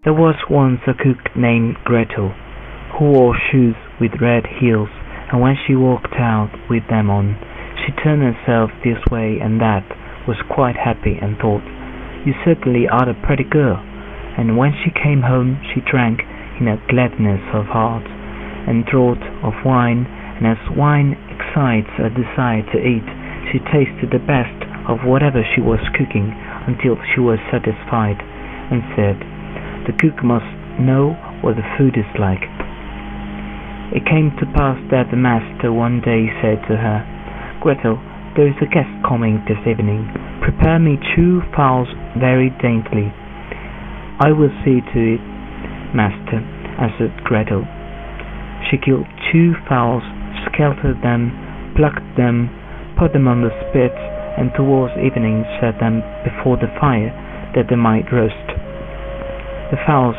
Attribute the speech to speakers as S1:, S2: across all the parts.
S1: There was once a cook named Gretel, who wore shoes with red heels, and when she walked out with them on, she turned herself this way and that, was quite happy, and thought, "You certainly are a pretty girl." And when she came home she drank in a gladness of heart, and draught of wine, and as wine excites a desire to eat, she tasted the best of whatever she was cooking until she was satisfied, and said, "The cook must know what the food is like." It came to pass that the master one day said to her, "Gretel, there is a guest coming this evening. Prepare me 2 fowls very daintily." "I will see to it, master," answered Gretel. She killed 2 fowls, scalded them, plucked them, put them on the spit, and towards evening set them before the fire, that they might roast. The fowls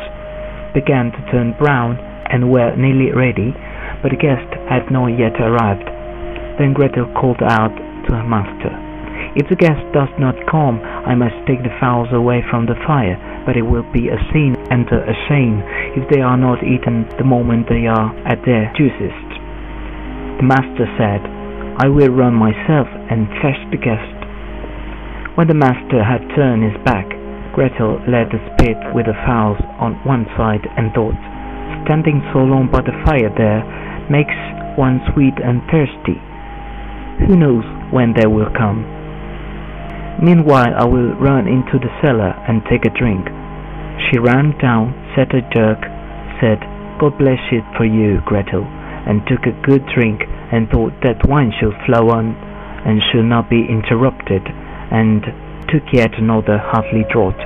S1: began to turn brown, and were nearly ready, but the guest had not yet arrived. Then Gretel called out to her master, "If the guest does not come, I must take the fowls away from the fire, but it will be a sin and a shame if they are not eaten the moment they are at their juiciest." The master said, "I will run myself and fetch the guest." When the master had turned his back, Gretel laid the spit with the fowls on one side, and thought, "Standing so long by the fire there makes one sweet and thirsty. Who knows when they will come? Meanwhile I will run into the cellar and take a drink." She ran down, set a jug, said, "God bless it for you, Gretel," and took a good drink, and thought that wine should flow on, and should not be interrupted, and took yet another hearty draught.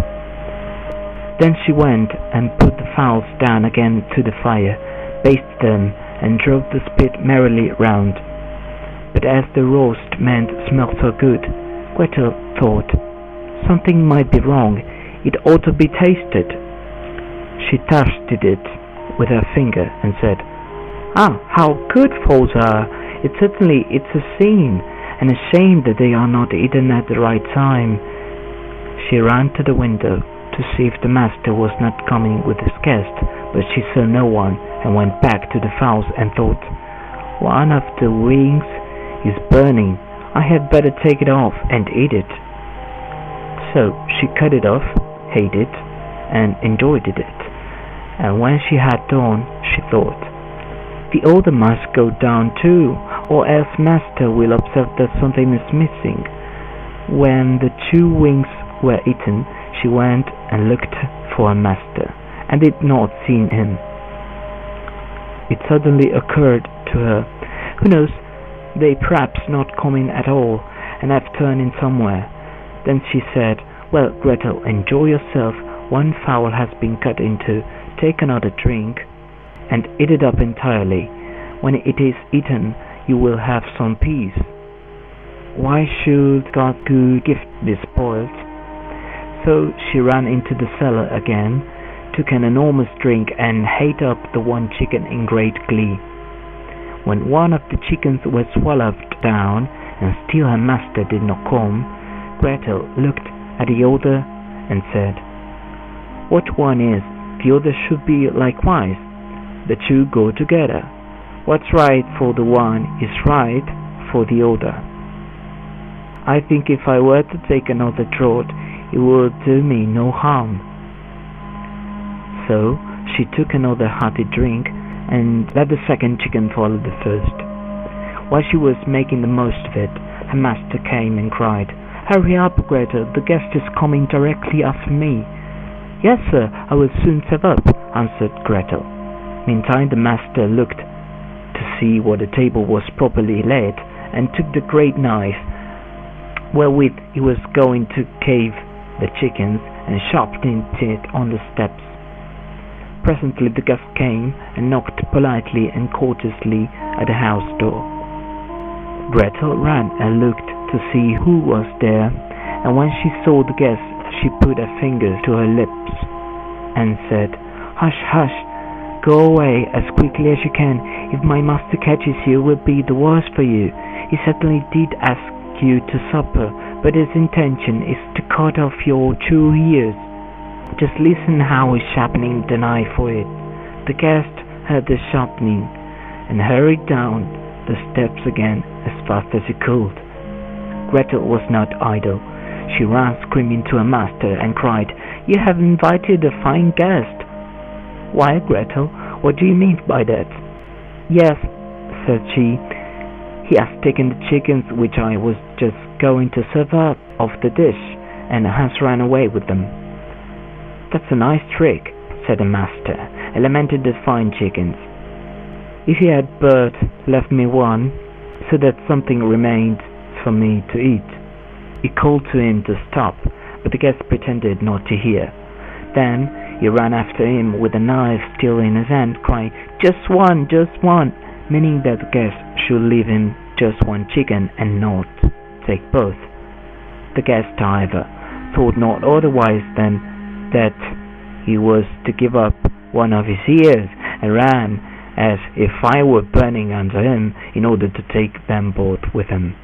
S1: Then she went and put the fowls down again to the fire, basted them, and drove the spit merrily round. But as the roast meat smelt so good, Gretel thought, "Something might be wrong, it ought to be tasted." She tasted it with her finger, and said, "Ah, how good fowls are! It's a sin, and a shame that they are not eaten at the right time." She ran to the window to see if the master was not coming with his guest, but she saw no one, and went back to the fowls and thought, "One of the wings is burning. I had better take it off and eat it." So she cut it off, ate it, and enjoyed it. And when she had done, she thought, "The other must go down too, or else master will observe that something is missing." When the 2 wings were eaten, she went and looked for her master, and did not see him. It suddenly occurred to her, "Who knows, they perhaps not come in at all, and have turned in somewhere." Then she said, "Well, Gretel, enjoy yourself. 1 fowl has been cut into. Take another drink, and eat it up entirely. When it is eaten, you will have some peace. Why should God's good gift be spoiled?" So she ran into the cellar again, took an enormous drink, and ate up the 1 chicken in great glee. When one of the chickens was swallowed down, and still her master did not come, Gretel looked at the other and said, "What one is, the other should be likewise. The 2 go together. What's right for the one is right for the other. I think if I were to take another draught, it would do me no harm." So she took another hearty drink, and let the 2nd chicken follow the first. While she was making the most of it, her master came and cried, "Hurry up, Gretel, the guest is coming directly after me." "Yes, sir, I will soon serve up," answered Gretel. Meantime the master looked to see what the table was properly laid, and took the great knife wherewith he was going to carve the chickens, and sharpened it on the steps. Presently the guest came, and knocked politely and courteously at the house door. Gretel ran and looked to see who was there, and when she saw the guest, she put her fingers to her lips, and said, "Hush, hush, go away as quickly as you can. If my master catches you, it will be the worse for you. He certainly did ask you to supper, but his intention is to cut off your 2 ears." Just listen how he's sharpening the knife for it." The guest heard the sharpening and hurried down the steps again as fast as he could. Gretel was not idle. She ran screaming to her master and cried, "You have invited a fine guest." "Why, Gretel, what do you mean by that?" "Yes," said she, "he has taken the chickens which I was just going to serve up off the dish, and has run away with them." "That's a nice trick," said the master, and lamented the fine chickens. "If he had but left me one, so that something remained for me to eat." He called to him to stop, but the guest pretended not to hear. Then he ran after him with the knife still in his hand, crying, just one," meaning that the guest should leave him just one chicken and not take both. The guest, however, thought not otherwise than that he was to give up one of his ears, and ran as if fire were burning under him in order to take them both with him.